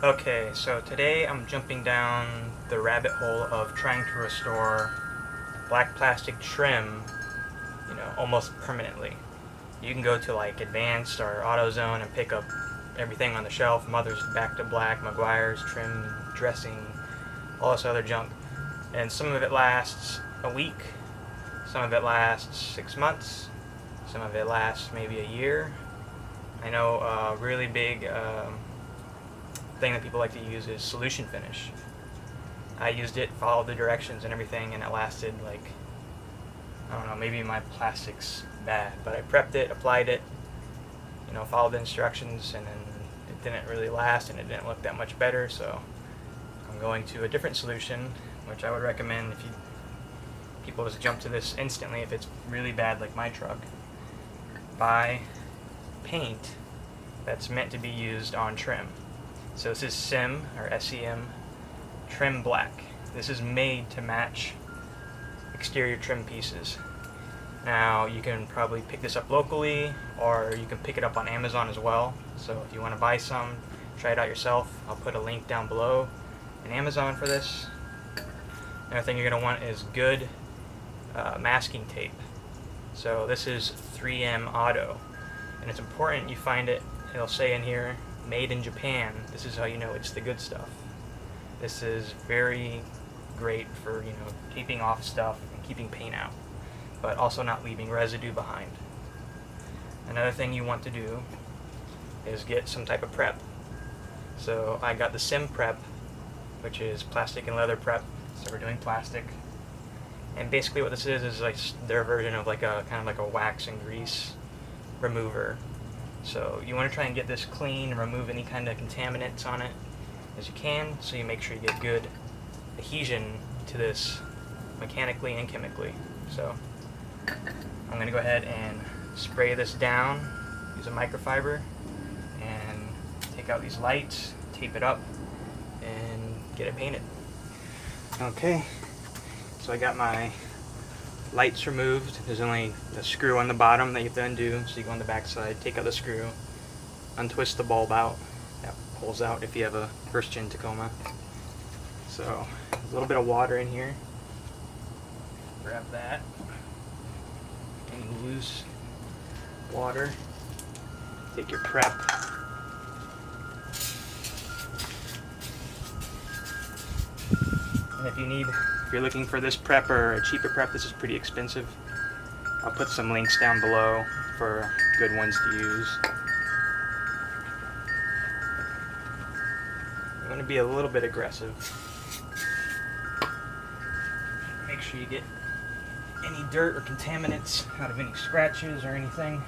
Okay, so today I'm jumping down the rabbit hole of trying to restore black plastic trim, almost permanently. You can go to like Advanced or AutoZone and pick up everything on the shelf, Mother's Back to Black, Meguiar's trim, dressing, all this other junk. And some of it lasts a week, some of it lasts 6 months, some of it lasts maybe a year. I know a really big thing that people like to use is solution finish. I used it, followed the directions and everything, and it lasted like, I don't know, maybe my plastic's bad, but I prepped it, applied it, followed the instructions, and then it didn't really last and it didn't look that much better, so I'm going to a different solution, which I would recommend if people just jump to this instantly if it's really bad like my truck. Buy paint that's meant to be used on trim. So this is SEM, or SEM, Trim Black. This is made to match exterior trim pieces. Now you can probably pick this up locally, or you can pick it up on Amazon as well. So if you want to buy some, try it out yourself. I'll put a link down below in Amazon for this. Another thing you're going to want is good masking tape. So this is 3M Auto, and it's important you find it. It'll say in here, made in Japan. This is how you know it's the good stuff. This is very great for keeping off stuff and keeping paint out, but also not leaving residue behind. Another thing you want to do is get some type of prep. So I got the SEM prep, which is plastic and leather prep. So we're doing plastic, and basically what this is like their version of like a kind of like a wax and grease remover. So you want to try and get this clean and remove any kind of contaminants on it as you can, so you make sure you get good adhesion to this mechanically and chemically. So I'm going to go ahead and spray this down, use a microfiber, and take out these lights, tape it up, and get it painted. Okay, so I got my lights removed. There's only a screw on the bottom that you have to undo, so you go on the back side, take out the screw, untwist the bulb out. That pulls out if you have a first gen Tacoma. So a little bit of water in here. Grab that. Any loose water. Take your prep. And if you're looking for this prep or a cheaper prep, this is pretty expensive. I'll put some links down below for good ones to use. I'm going to be a little bit aggressive. Make sure you get any dirt or contaminants out of any scratches or anything.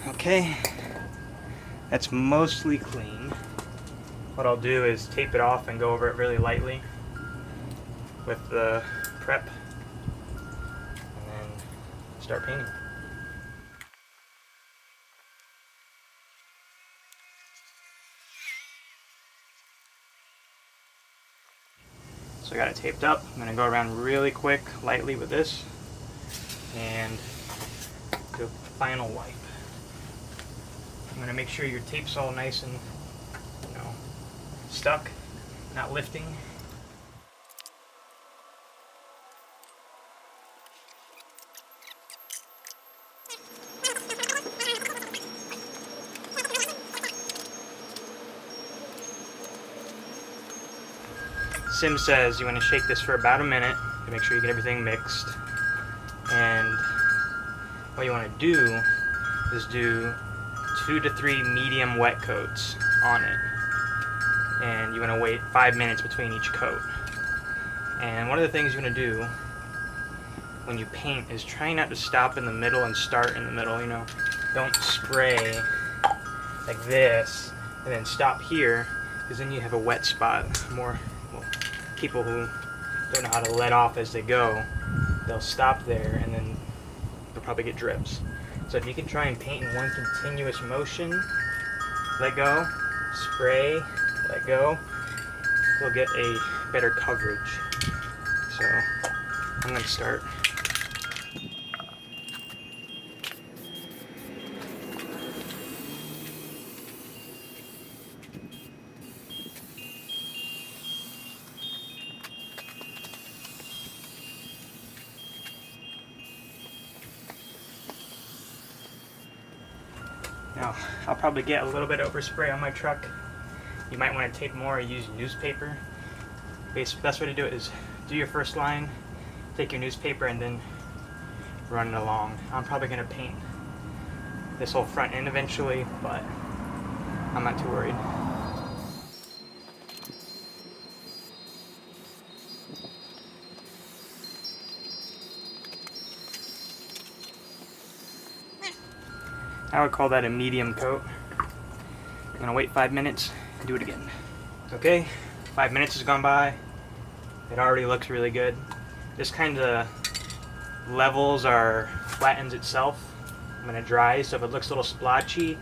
Okay, that's mostly clean. What I'll do is tape it off and go over it really lightly with the prep, and then start painting. So I got it taped up. I'm going to go around really quick, lightly with this, and do a final wipe. I'm going to make sure your tape's all nice and stuck, not lifting. Sim says you want to shake this for about a minute to make sure you get everything mixed. And what you want to do is do 2 to 3 medium wet coats on it. And you want to wait 5 minutes between each coat. And one of the things you want to do when you paint is try not to stop in the middle and start in the middle. Don't spray like this and then stop here, because then you have a wet spot. People who don't know how to let off as they go, they'll stop there and then they'll probably get drips. So if you can try and paint in one continuous motion, let go, spray, let go, you'll get a better coverage. So I'm going to start. Now, I'll probably get a little bit of overspray on my truck. You might want to tape more or use newspaper. Best way to do it is do your first line, take your newspaper, and then run it along. I'm probably going to paint this whole front end eventually, but I'm not too worried. I would call that a medium coat. I'm gonna wait 5 minutes and do it again. Okay, 5 minutes has gone by. It already looks really good. This kind of levels or flattens itself when it dries, so if it looks a little splotchy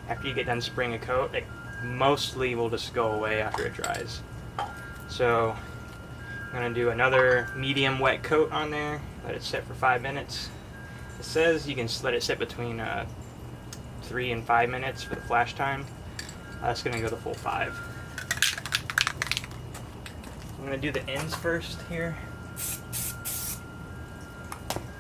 after you get done spraying a coat, it mostly will just go away after it dries. So I'm gonna do another medium wet coat on there, let it sit for 5 minutes. It says you can let it sit between 3 and 5 minutes for the flash time. That's gonna go the full 5. I'm gonna do the ends first here.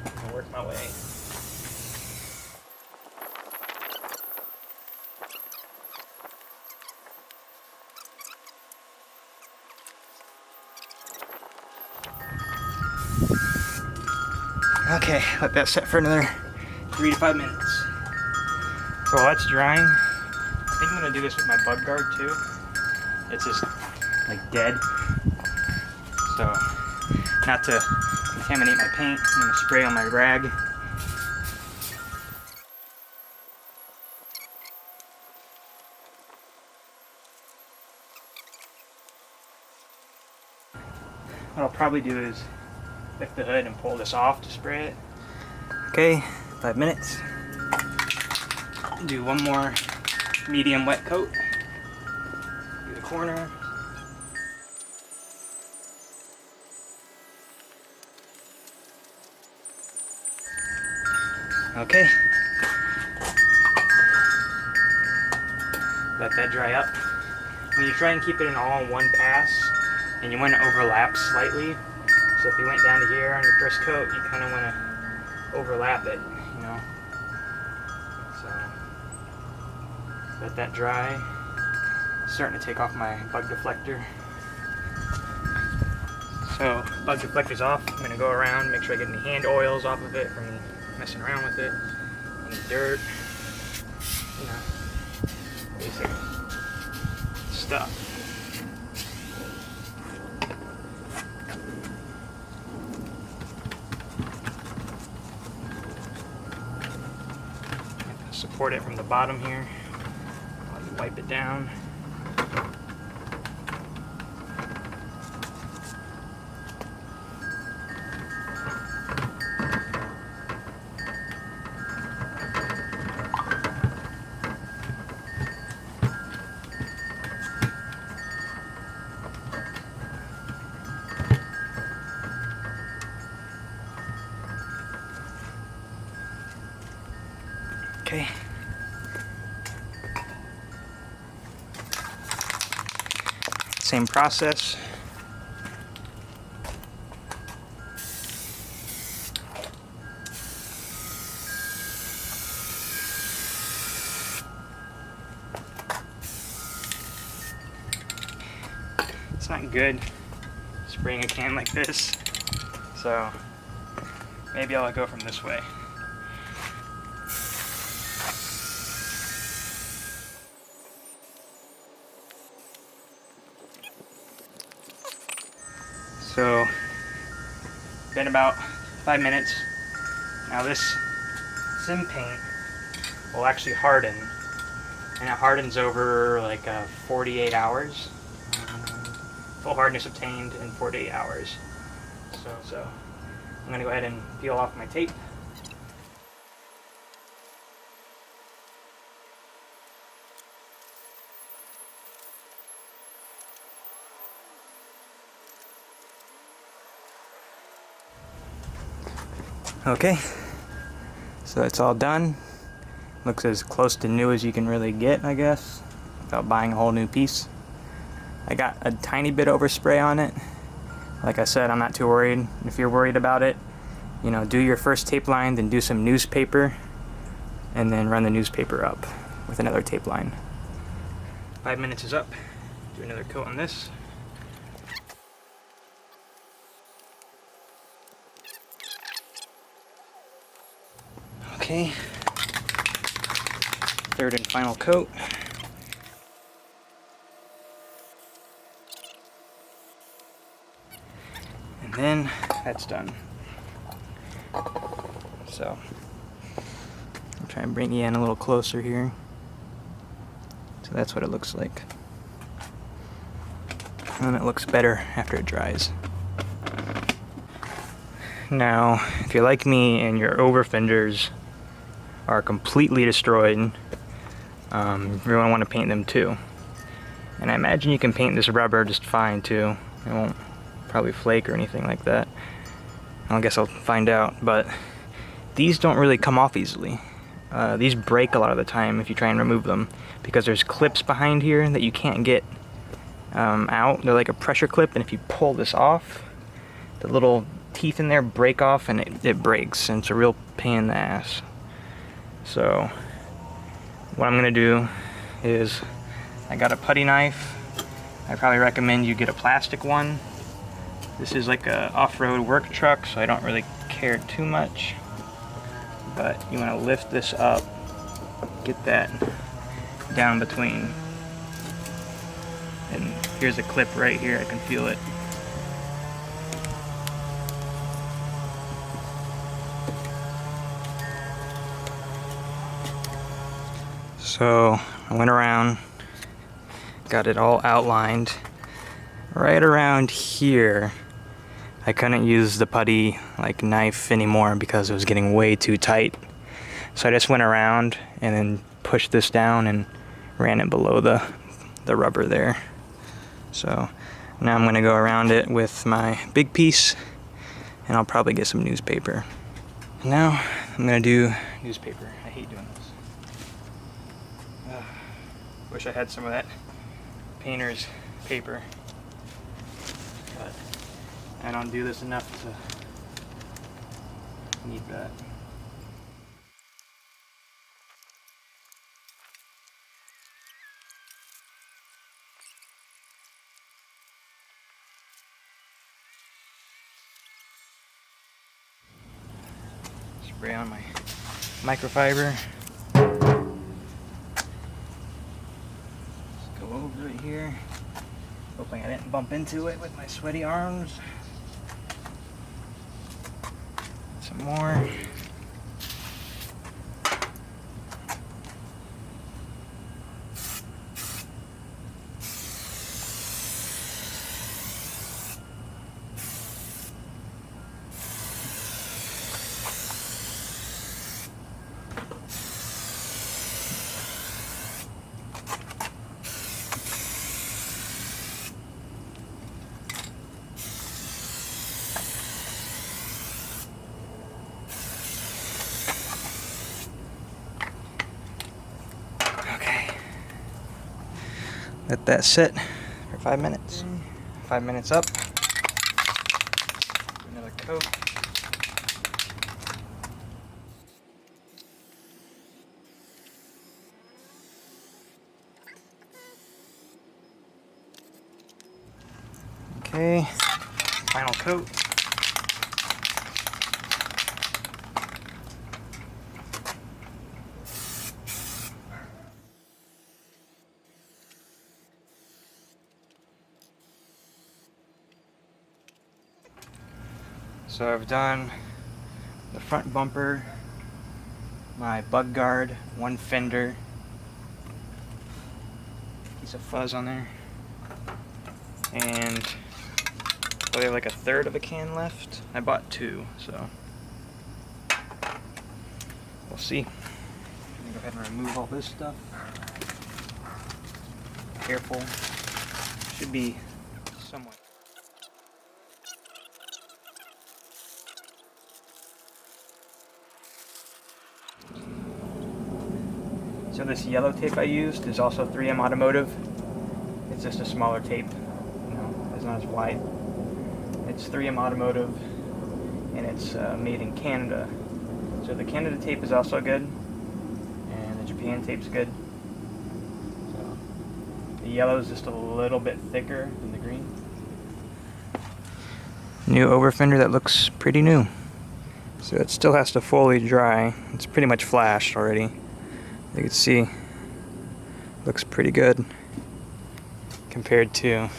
I'm gonna work my way. Okay, let that set for another 3 to 5 minutes. So while that's drying, I think I'm gonna do this with my bug guard too. It's just like dead. So not to contaminate my paint, I'm gonna spray on my rag. What I'll probably do is lift the hood and pull this off to spray it. Okay, 5 minutes. Do one more medium wet coat. Do the corner. Okay. Let that dry up. When you try and keep it in all in one pass, and you want to overlap slightly, so if you went down to here on your first coat, you kind of want to overlap it, you know. So let that dry. Starting to take off my bug deflector. So bug deflector's off. I'm gonna go around, make sure I get any hand oils off of it from messing around with it, any dirt, you know, basic stuff. Support it from the bottom here. I'll wipe it down. Okay. Same process. It's not good spraying a can like this, so maybe I'll go from this way. So, been about 5 minutes. Now this sim paint will actually harden, and it hardens over like 48 hours. Full hardness obtained in 48 hours. So I'm gonna go ahead and peel off my tape. Okay, so it's all done. Looks as close to new as you can really get, I guess, without buying a whole new piece. I got a tiny bit overspray on it. Like I said, I'm not too worried. If you're worried about it, you know, do your first tape line, then do some newspaper, and then run the newspaper up with another tape line. 5 minutes is up. Do another coat on this. Okay, third and final coat. And then that's done. So, I'll try and bring you in a little closer here. So that's what it looks like. And it looks better after it dries. Now, if you're like me and your over fenders are completely destroyed, you're going to want to paint them too. And I imagine you can paint this rubber just fine too. It won't probably flake or anything like that. I guess I'll find out, but these don't really come off easily. These break a lot of the time if you try and remove them, because there's clips behind here that you can't get out. They're like a pressure clip, and if you pull this off, the little teeth in there break off and it breaks, and it's a real pain in the ass. So what I'm gonna do is, I got a putty knife. I probably recommend you get a plastic one. This is like a off-road work truck, so I don't really care too much. But you want to lift this up, get that down between. And here's a clip right here, I can feel it. So I went around, got it all outlined. Right around here, I couldn't use the putty like knife anymore because it was getting way too tight. So I just went around and then pushed this down and ran it below the rubber there. So now I'm gonna go around it with my big piece, and I'll probably get some newspaper. And now I'm gonna do newspaper. I hate doing this. Wish I had some of that painter's paper, but I don't do this enough to need that. Spray on my microfiber. Over it here. Hoping I didn't bump into it with my sweaty arms. Some more. Let that sit for 5 minutes. 5 minutes up. Another coat. Okay, final coat. So I've done the front bumper, my bug guard, one fender, piece of fuzz on there, and probably like a third of a can left. I bought 2, so we'll see. I'm gonna go ahead and remove all this stuff. Careful. Should be somewhat. So this yellow tape I used is also 3M Automotive. It's just a smaller tape, it's not as wide. It's 3M Automotive, and it's made in Canada. So the Canada tape is also good, and the Japan tape's good. So the yellow is just a little bit thicker than the green. New over fender that looks pretty new. So it still has to fully dry. It's pretty much flashed already. You can see, looks pretty good compared to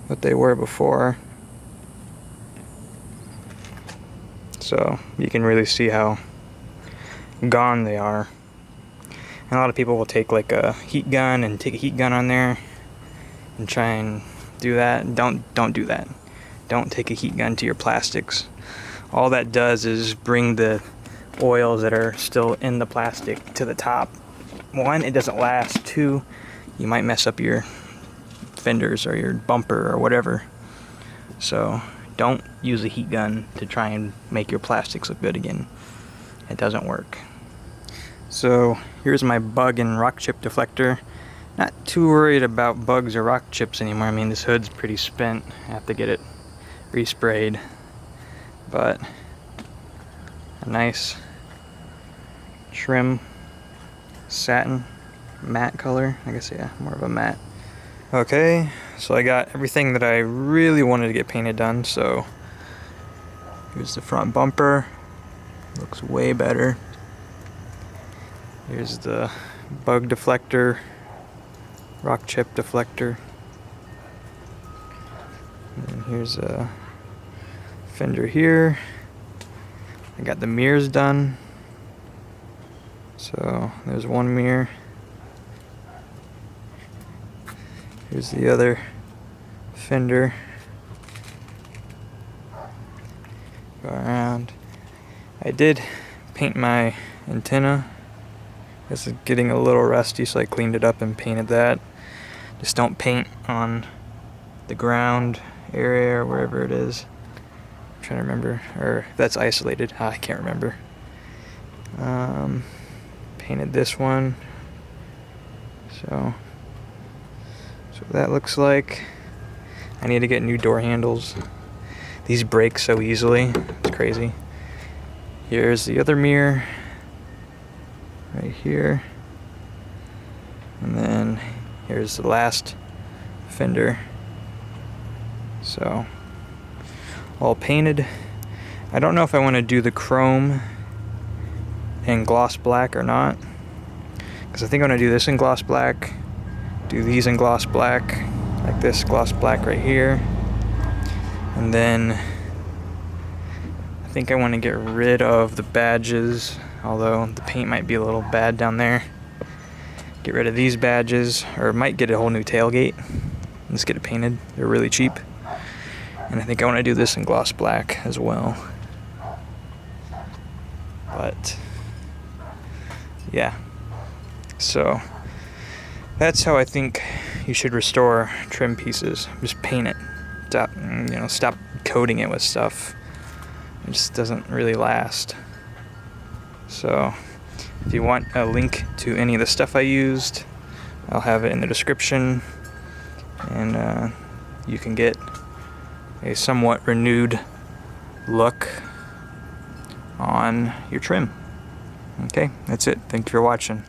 what they were before. So you can really see how gone they are. And a lot of people will take like a heat gun and take a heat gun on there and try and do that. Don't do that. Don't take a heat gun to your plastics. All that does is bring the oils that are still in the plastic to the top. One, it doesn't last. Two, you might mess up your fenders or your bumper or whatever. So don't use a heat gun to try and make your plastics look good again. It doesn't work. So here's my bug and rock chip deflector. Not too worried about bugs or rock chips anymore. I mean, this hood's pretty spent. I have to get it resprayed. But a nice trim satin matte color. I guess, yeah, more of a matte. Okay, so I got everything that I really wanted to get painted done. So here's the front bumper. Looks way better. Here's the bug deflector, rock chip deflector. And here's a fender here. I got the mirrors done. So there's one mirror. Here's the other fender. Go around. I did paint my antenna. This is getting a little rusty, so I cleaned it up and painted that. Just don't paint on the ground area or wherever it is. I'm trying to remember, or if that's isolated. I can't remember. Painted this one. So that looks like. I need to get new door handles. These break so easily. It's crazy. Here's the other mirror. Right here. And then here's the last fender. So all painted. I don't know if I want to do the chrome and gloss black or not, because I think I'm going to do this in gloss black, do these in gloss black, like this gloss black right here, and then I think I want to get rid of the badges, although the paint might be a little bad down there. Get rid of these badges, or might get a whole new tailgate. Let's get it painted. They're really cheap. And I think I want to do this in gloss black as well. But yeah, so that's how I think you should restore trim pieces. Just paint it. Stop coating it with stuff. It just doesn't really last. So if you want a link to any of the stuff I used, I'll have it in the description, and you can get a somewhat renewed look on your trim. Okay, that's it. Thank you for watching.